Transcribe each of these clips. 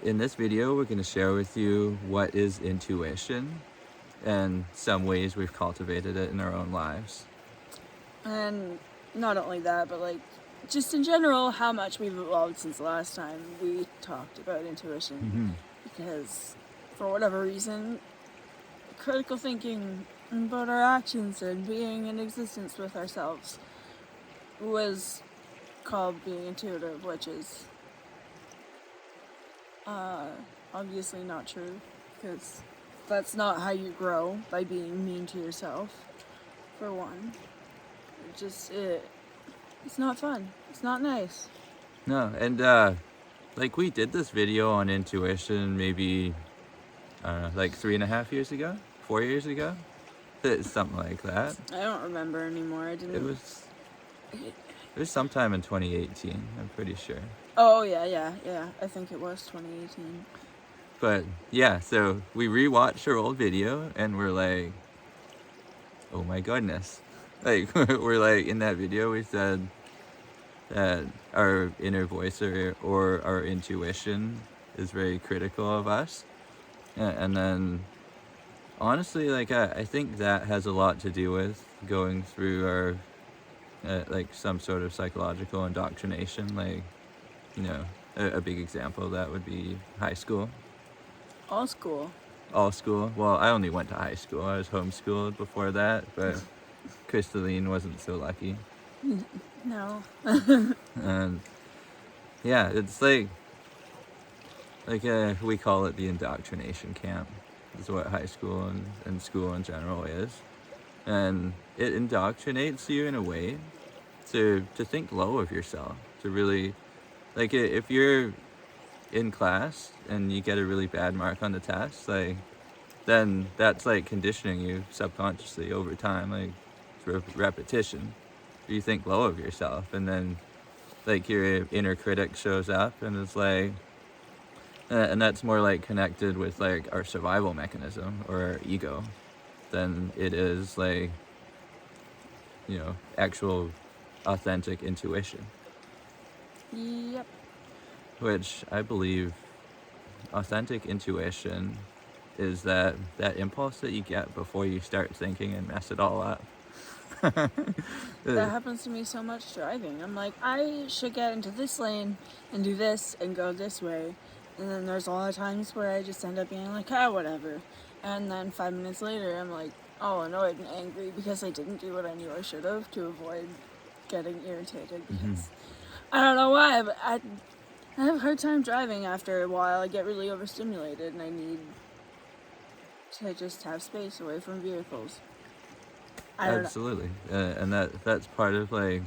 In this video, we're going to share with you what is intuition and some ways we've cultivated it in our own lives. And not only that, but like just in general, how much we've evolved since the last time we talked about intuition. Because for whatever reason, critical thinking about our actions and being in existence with ourselves was called being intuitive, which is obviously not true, because that's not how you grow, by being mean to yourself, for one. It's not fun. It's not nice. No, and like we did this video on intuition maybe, like 3.5 years ago, 4 years ago, something like that. I don't remember anymore. It was sometime in 2018, I'm pretty sure. Oh, yeah. I think it was 2018. But yeah, so we rewatched our old video and we're like, oh my goodness. Like, we're like, in that video we said that our inner voice or our intuition is very critical of us. And then, honestly, like, I think that has a lot to do with going through our, like, some sort of psychological indoctrination. Like, you know, a big example of that would be high school. All school. All school. Well, I only went to high school. I was homeschooled before that, but Crystalline wasn't so lucky. No. And yeah, it's like we call it the indoctrination camp. Is what high school and school in general is. And it indoctrinates you in a way to think low of yourself, to really, like, if you're in class and you get a really bad mark on the test, like, then that's like conditioning you subconsciously over time, like through repetition. You think low of yourself, and then like your inner critic shows up and it's like, and that's more like connected with like our survival mechanism or our ego than it is like, you know, actual authentic intuition. Yep. Which I believe authentic intuition is that impulse that you get before you start thinking and mess it all up. That happens to me so much driving. I'm like, I should get into this lane and do this and go this way. And then there's a lot of times where I just end up being like, whatever. And then 5 minutes later, I'm like, annoyed and angry because I didn't do what I knew I should have to avoid getting irritated. Because I don't know why, but I have a hard time driving after a while. I get really overstimulated and I need to just have space away from vehicles. Absolutely. And that's part of like,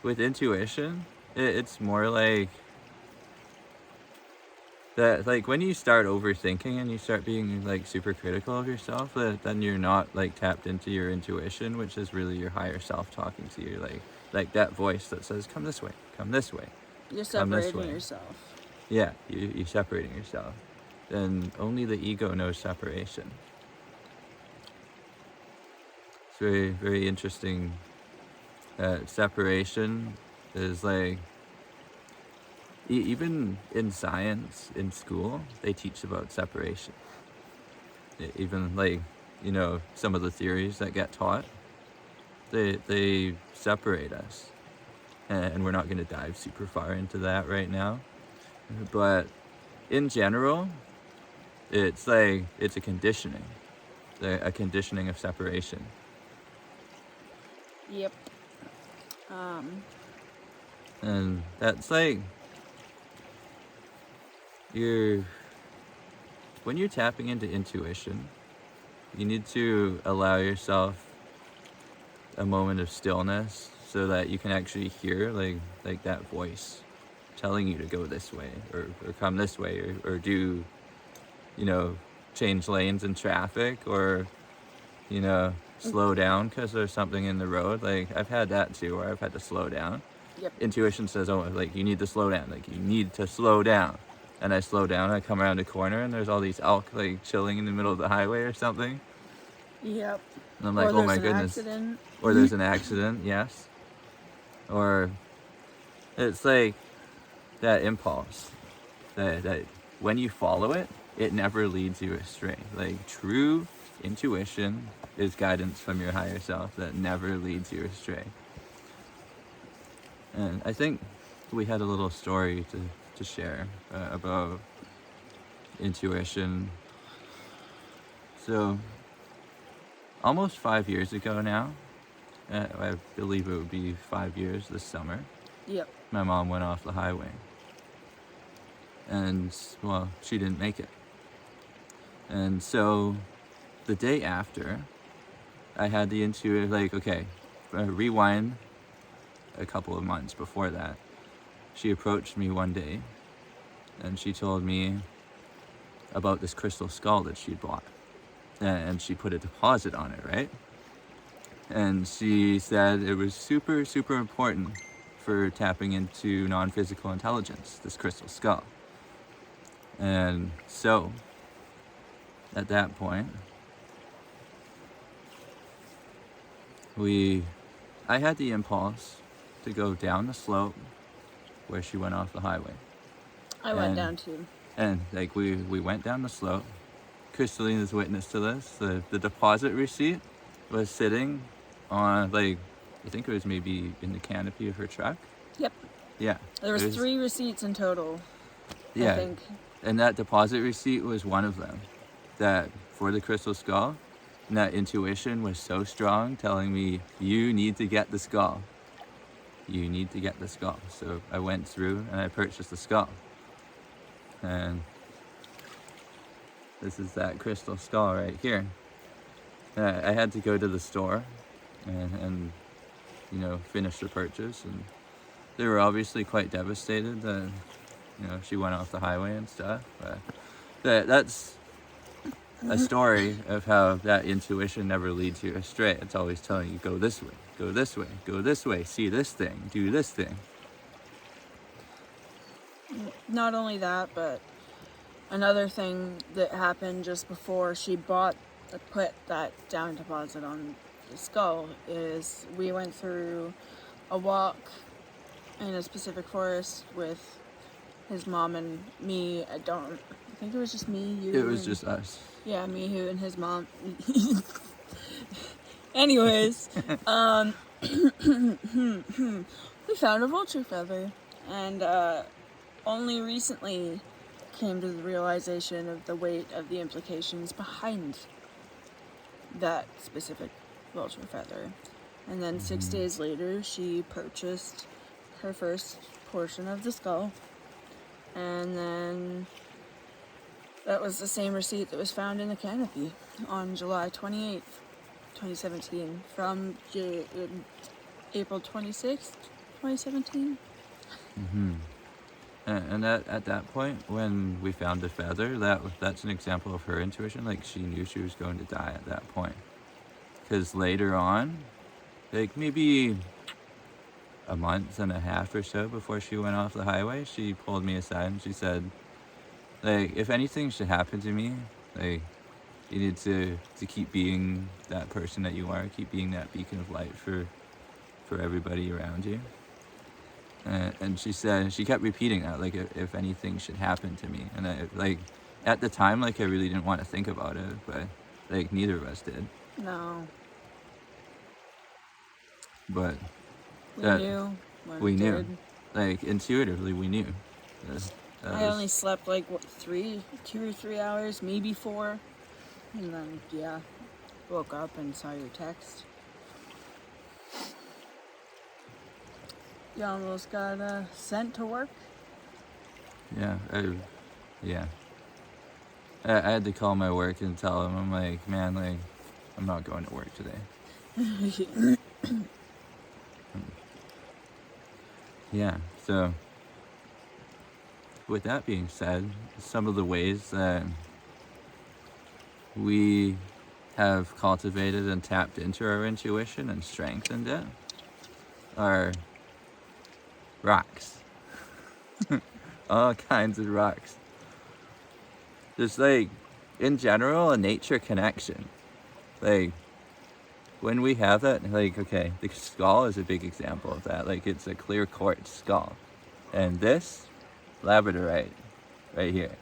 with intuition, it's more like that, like when you start overthinking and you start being like super critical of yourself, then you're not like tapped into your intuition, which is really your higher self talking to you, like that voice that says, come this way, come this way. You're separating yourself. Yeah, you're separating yourself. And only the ego knows separation. It's very, very interesting. Separation is like, even in science, in school, they teach about separation. Even like, you know, some of the theories that get taught, they separate us. And we're not going to dive super far into that right now. But in general, it's like, it's a conditioning. A conditioning of separation. Yep. And that's like, when you're tapping into intuition, you need to allow yourself a moment of stillness so that you can actually hear like that voice telling you to go this way or come this way or do, you know, change lanes in traffic or, you know, slow down because there's something in the road. Like, I've had that too, where I've had to slow down. Yep. Intuition says, oh, like, you need to slow down. Like, you need to slow down. And I slow down, I come around a corner, and there's all these elk, like, chilling in the middle of the highway or something. Yep. And I'm like, oh my goodness. Accident. Or there's an accident, yes. Or it's like, that impulse, that when you follow it, it never leads you astray. Like true intuition is guidance from your higher self that never leads you astray. And I think we had a little story to share about intuition. So almost 5 years ago now, I believe it would be 5 years this summer, Yep. my mom went off the highway. And, well, she didn't make it. And so the day after, I had the intuitive, like, okay, rewind a couple of months before that. She approached me one day and she told me about this crystal skull that she'd bought. And she put a deposit on it, right? And she said it was super, super important for tapping into non-physical intelligence, this crystal skull. And so, at that point, I had the impulse to go down the slope where she went off the highway. I went down too. And like we went down the slope. Crystalline is witness to this. The deposit receipt was sitting on, like, I think it was maybe in the canopy of her truck. Yep. Yeah. There was 3 receipts in total. Yeah. I think. And that deposit receipt was one of them. That for the crystal skull. And that intuition was so strong, telling me, you need to get the skull. You need to get the skull. So I went through and I purchased the skull. And this is that crystal skull right here. I had to go to the store and you know, finish the purchase. And they were obviously quite devastated that, you know, she went off the highway and stuff. But that's a story of how that intuition never leads you astray. It's always telling you, go this way, go this way, go this way, see this thing, do this thing. Not only that, but another thing that happened just before she put that down deposit on the skull is we went through a walk in a specific forest with his mom and me. I think it was just me, you. It was just us. Yeah, me, who, and his mom. Anyways, we found a vulture feather, and only recently came to the realization of the weight of the implications behind that specific vulture feather. And then 6 days later, she purchased her first portion of the skull, and then that was the same receipt that was found in the canopy on July 28th, 2017, from April 26th, 2017. And at that point, when we found the feather, that's an example of her intuition. Like, she knew she was going to die at that point. Because later on, like maybe a month and a half or so before she went off the highway, she pulled me aside and she said, like, if anything should happen to me, like, you need to keep being that person that you are, keep being that beacon of light for everybody around you. And she said, she kept repeating that, like, if anything should happen to me. And I, like, at the time, like, I really didn't want to think about it, but, like, neither of us did. No. But we knew. We knew. Like, intuitively, we knew. I only slept, like, 2 or 3 hours, maybe 4. And then, yeah, woke up and saw your text. You almost got sent to work? Yeah, I had to call my work and tell them, I'm like, man, like, I'm not going to work today. Yeah, so with that being said, some of the ways that we have cultivated and tapped into our intuition and strengthened it are rocks. All kinds of rocks. Just like, in general, a nature connection. Like, when we have that, like, okay, the skull is a big example of that. Like, it's a clear quartz skull. And this labradorite, right here.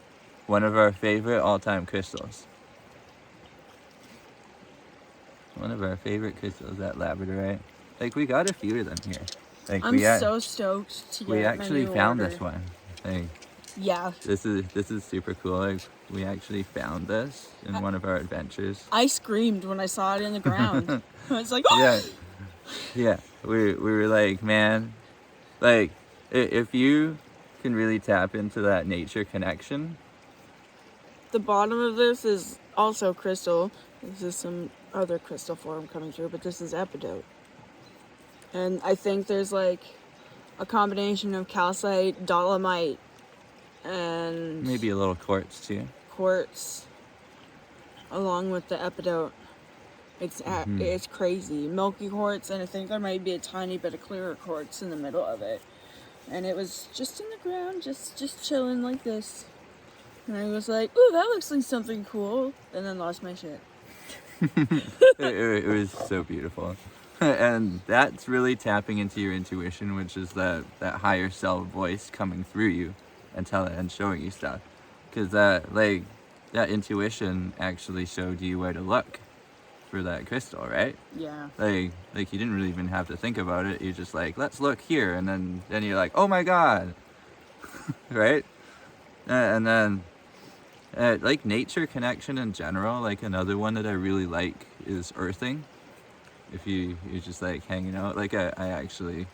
One of our favorite all-time crystals. One of our favorite crystals, that labradorite. Like, we got a few of them here. Like, I'm so stoked to we get my actually new found order. this one. Like, Yeah. this is super cool. Like, we actually found this in one of our adventures. I screamed when I saw it in the ground. I was like, Yeah, yeah. We were like, man, like, if you can really tap into that nature connection. The bottom of this is also crystal. This is some other crystal form coming through, but this is epidote. And I think there's like a combination of calcite, dolomite, and Maybe a little quartz too. quartz, along with the epidote. It's crazy. Milky quartz, and I think there might be a tiny bit of clearer quartz in the middle of it. And it was just in the ground, just chilling like this. And I was like, ooh, that looks like something cool. And then lost my shit. It was so beautiful. And that's really tapping into your intuition, which is that higher self voice coming through you and showing you stuff. Because that intuition actually showed you where to look for that crystal, right? Yeah. Like you didn't really even have to think about it. You're just like, let's look here. And then you're like, oh my God. Right? And then like nature connection in general, like another one that I really like is earthing. If you're just like hanging out, like I actually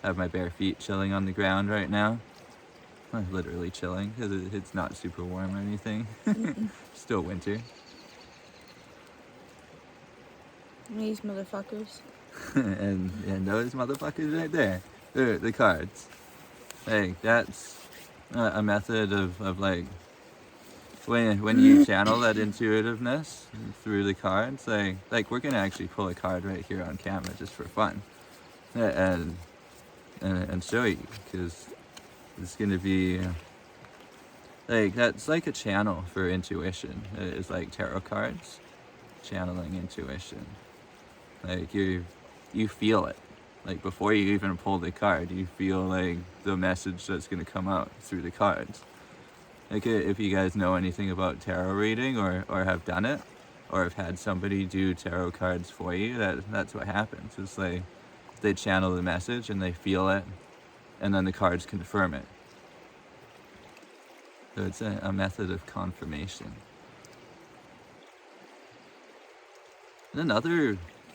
have my bare feet chilling on the ground right now. Literally chilling because it's not super warm or anything. Still winter. These motherfuckers. and those motherfuckers right there, the cards. Like that's a method of like when you channel that intuitiveness through the cards. Like we're gonna actually pull a card right here on camera just for fun, and show you, because it's gonna be like that's like a channel for intuition. It's like tarot cards, channeling intuition. Like you feel it. Like before you even pull the card, you feel like the message that's gonna come out through the cards. Like if you guys know anything about tarot reading or have done it, or have had somebody do tarot cards for you, that's what happens. It's like they channel the message and they feel it, and then the cards confirm it. So it's a method of confirmation. And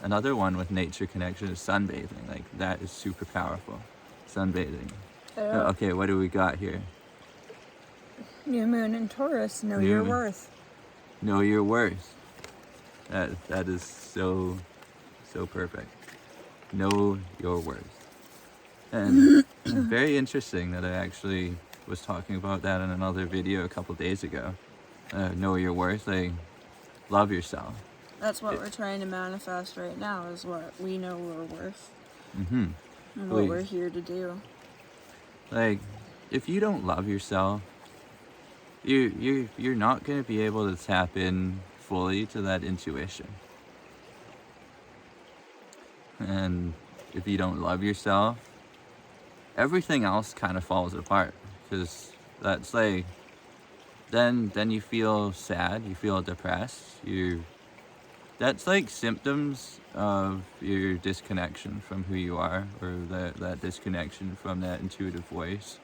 another one with nature connection is sunbathing. Like that is super powerful. Sunbathing. Okay, what do we got here? New moon in Taurus. Know your worth. Know your worth. That is so perfect. Know your worth. And very interesting that I actually was talking about that in another video a couple days ago. Know your worth. Like love yourself. That's what we're trying to manifest right now, is what we know we're worth. Mm-hmm. And what we're here to do. Like, if you don't love yourself, you're not going to be able to tap in fully to that intuition. And if you don't love yourself, everything else kind of falls apart, because that's like then you feel sad, you feel depressed, that's like symptoms of your disconnection from who you are, or that disconnection from that intuitive voice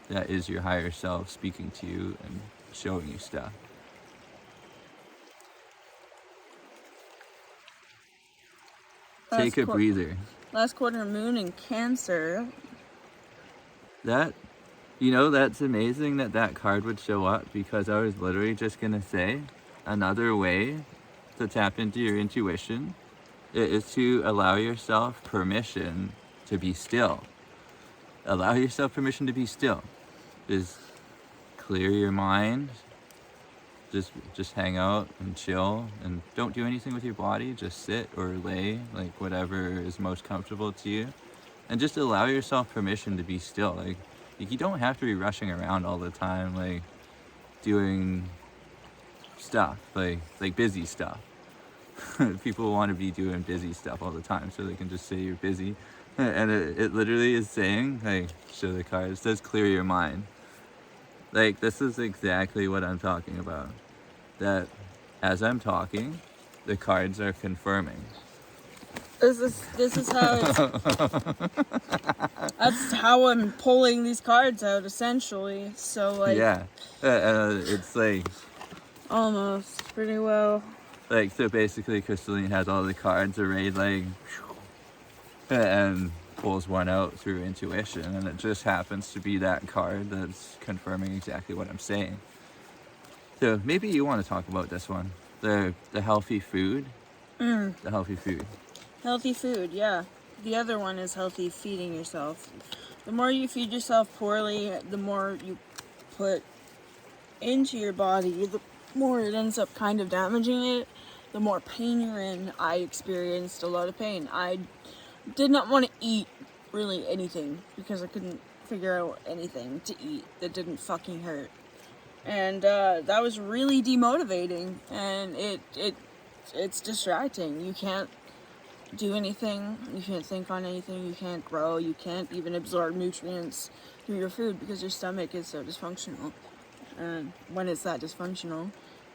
that is your higher self speaking to you and showing you stuff. Take a breather. Last quarter moon in Cancer. That's amazing that card would show up, because I was literally just going to say another way to tap into your intuition is to allow yourself permission to be still. Allow yourself permission to be still. Just clear your mind. Just hang out and chill, and don't do anything with your body. Just sit or lay, like whatever is most comfortable to you, and just allow yourself permission to be still. Like you don't have to be rushing around all the time, like doing stuff, like busy stuff. People want to be doing busy stuff all the time, so they can just say you're busy. And it literally is saying, hey, show the card. It says clear your mind. Like, this is exactly what I'm talking about. That as I'm talking, the cards are confirming. This is how it's. That's how I'm pulling these cards out, essentially. So like, Yeah. It's like, almost pretty well. like, so basically Crystalline has all the cards arrayed, like, and pulls one out through intuition, and it just happens to be that card that's confirming exactly what I'm saying. So maybe you want to talk about this one, the healthy food. The healthy food. Healthy food, yeah. The other one is healthy feeding yourself. The more you feed yourself poorly, the more you put into your body, the more it ends up kind of damaging it, the more pain you're in. I experienced a lot of pain. I did not want to eat really anything because I couldn't figure out anything to eat that didn't fucking hurt. And that was really demotivating, and it's distracting. You can't do anything, you can't think on anything, you can't grow, you can't even absorb nutrients through your food because your stomach is so dysfunctional. And when it's that dysfunctional,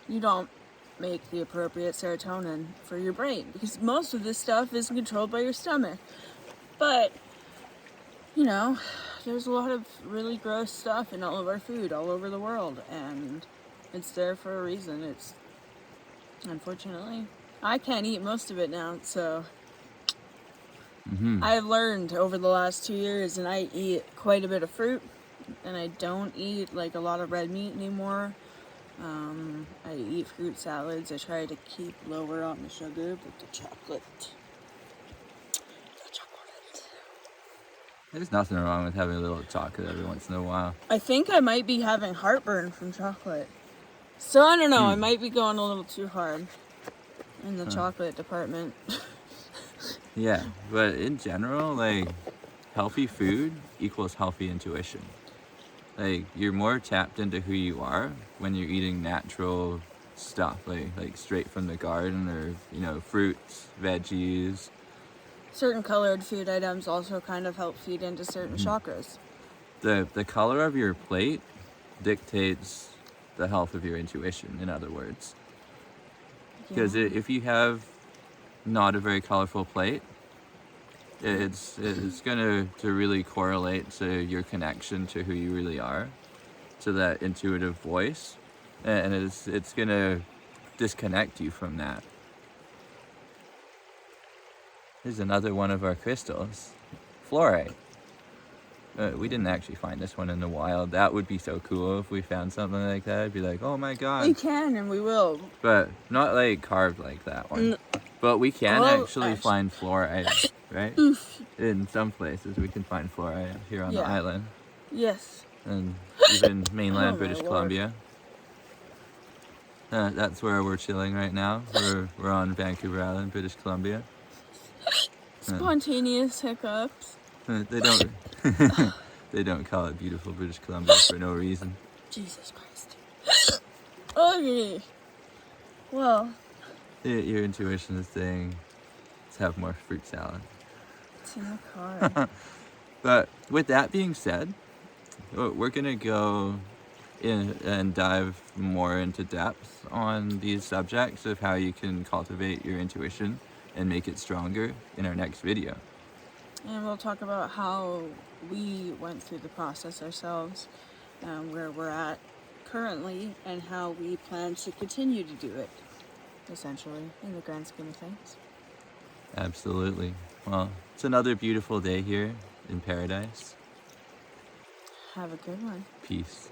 you don't make the appropriate serotonin for your brain because most of this stuff is controlled by your stomach. But, you know, there's a lot of really gross stuff in all of our food all over the world, and it's there for a reason. It's, unfortunately, I can't eat most of it now, so I've learned over the last 2 years, and I eat quite a bit of fruit, and I don't eat like a lot of red meat anymore. I eat fruit salads. I try to keep lower on the sugar, but the chocolate. There's nothing wrong with having a little chocolate every once in a while. I think I might be having heartburn from chocolate. So I don't know, I might be going a little too hard in the chocolate department. Yeah, but in general, like, healthy food equals healthy intuition. Like, you're more tapped into who you are when you're eating natural stuff, like straight from the garden, or, you know, fruits, veggies. Certain colored food items also kind of help feed into certain chakras. The color of your plate dictates the health of your intuition, in other words. Because if you have not a very colorful plate, it's gonna to really correlate to your connection to who you really are, to that intuitive voice, and it's gonna disconnect you from that. Here's another one of our crystals, fluorite. We didn't actually find this one in the wild. That would be so cool if we found something like that. I'd be like, oh my god. We can and we will. But not like carved like that one. But we can actually find fluorite, right? In some places we can find fluorite here on the island. Yes. And even mainland Oh, British my Columbia. That's where we're chilling right now. We're on Vancouver Island, British Columbia. Spontaneous hiccups. They don't they don't call it beautiful British Columbia for no reason. Jesus Christ. Okay. Well, Your intuition is saying, let's have more fruit salad. it's in the car. But with that being said, we're gonna go in and dive more into depth on these subjects of how you can cultivate your intuition and make it stronger in our next video. And we'll talk about how we went through the process ourselves, where we're at currently, and how we plan to continue to do it, essentially, in the grand scheme of things. Absolutely. Well, it's another beautiful day here in paradise. Have a good one. Peace.